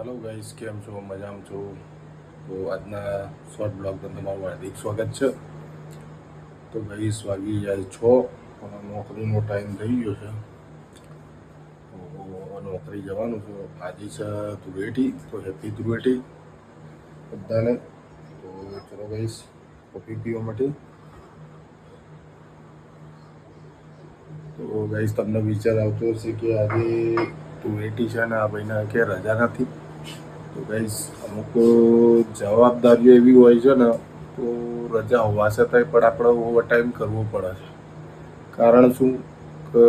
Hello guys, કેમ છો? મજામાં છો? તો આજના શોર્ટ બ્લોગમાં તમારું હાર્દિક સ્વાગત છે. તો ગાઈસ વાગી જાય 6 પણ નોકરીનો ટાઈમ થઈ ગયો છે. તો નોકરી જવાનું છે. આજે છે ધૂળેટી, તો હેપી ધૂળેટી બધાને. તો ચલો ગાઈસ, કોફી પીવા માટે. તો ગાઈસ તમને વિચાર આવતો હશે કે આજે ધૂળેટી છે ને આ ભાઈના કે રજા નથી. તો ગાઈસ અમુક જવાબદારીઓ એવી હોય છે ને, તો રજા હોવા છતાંય પણ આપણે ઓવર ટાઈમ કરવો પડે છે. કારણ શું કે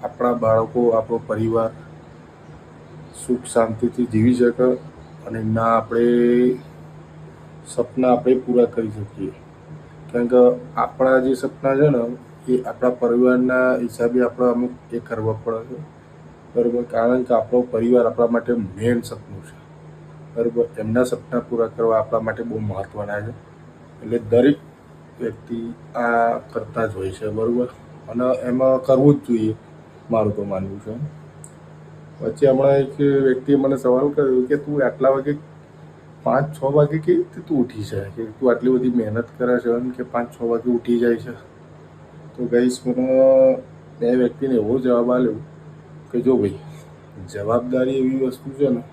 આપણા બાળકો, આપણો પરિવાર સુખ શાંતિથી જીવી શકે અને ના આપણે સપના આપણે પૂરા કરી શકીએ. કારણ કે આપણા જે સપના છે ને એ આપણા પરિવારના હિસાબે આપણે અમુક એ કરવા પડે છે. બરાબર, કારણ કે આપણો પરિવાર આપણા માટે મેન સપનું છે. બરાબર, એમના સપના પૂરા કરવા આપણા માટે બહુ મહત્ત્વના છે. એટલે દરેક વ્યક્તિ આ કરતા જ હોય છે. બરાબર, અને એમાં કરવું જ જોઈએ, મારું તો માનવું છે. પછી હમણાં એક વ્યક્તિએ મને સવાલ કર્યો કે તું આટલા વાગે 5-6 વાગે કેવી રીતે તું ઉઠી જાય, કે તું આટલી બધી મહેનત કરે છે કે 5-6 વાગે ઉઠી જાય છે. તો ગાઈસ મને બે વ્યક્તિને એવો જવાબ આપ્યો કે જો ભાઈ, જવાબદારી એવી વસ્તુ છે ને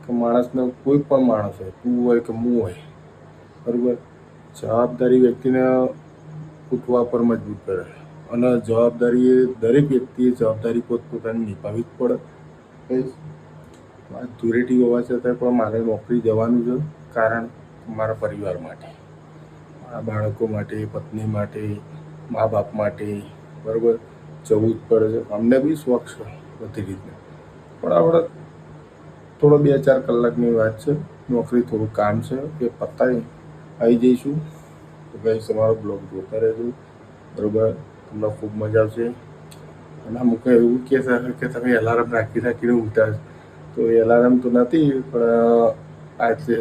કે માણસને, કોઈ પણ માણસ હોય, તું હોય કે હું હોય, બરાબર, જવાબદારી વ્યક્તિને ઉઠવા પર મજબૂર કરે. અને જવાબદારી એ દરેક વ્યક્તિએ જવાબદારી પોતપોતાની નિભાવવી જ પડે. ધૂળેટી હોવા છતાં પણ મારે નોકરી જવાનું છે. કારણ મારા પરિવાર માટે, મારા બાળકો માટે, પત્ની માટે, મા બાપ માટે, બરાબર, જવું જ પડે છે. અમને બી શોખ છે બધી રીતના, પણ આપણે થોડો 2-4 કલાકની વાત છે. નોકરી થોડું કામ છે, એ પતાવી આવી જઈશું. તો ગાઈસ તમારો બ્લોગ જોતા રહેજો, બરાબર, તમને ખૂબ મજા આવશે. અને અમુક એવું કહે છે કે તમે એલાર્મ રાખી રાખીને ઉઠતા. તો એલાર્મ તો નથી, પણ આજે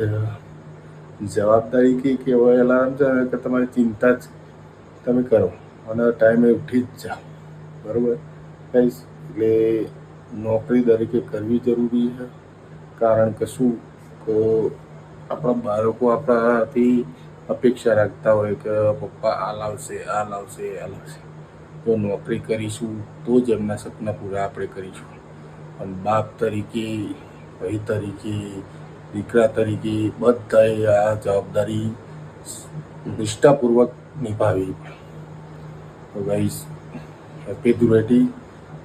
જવાબદારી કે એવો એલાર્મ છે કે તમારી ચિંતા જ તમે કરો અને ટાઈમે ઉઠી જ જાઓ. બરાબર ગાઈસ, એટલે નોકરી દરેકે કરવી જરૂરી છે. કારણ કે શું, તો આપણા બાળકો આપણાથી અપેક્ષા રાખતા હોય કે પપ્પા આ લાવશે, આ લાવશે, આ લાવશે. તો નોકરી કરીશું તો જ એમના સપના પૂરા આપણે કરીશું. પણ બાપ તરીકે, ભાઈ તરીકે, દીકરા તરીકે બધાએ આ જવાબદારી નિષ્ઠાપૂર્વક નિભાવવી. તો ગાઈસ, હેપી ધૂળેટી.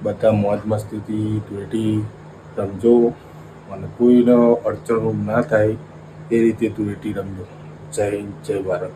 બધા મોજ મસ્તીથી ધૂળેટી રમજો અને કોઈને અડચણો ના થાય એ રીતે ધૂળેટી રમજો. જય હિન્દ, જય ભારત.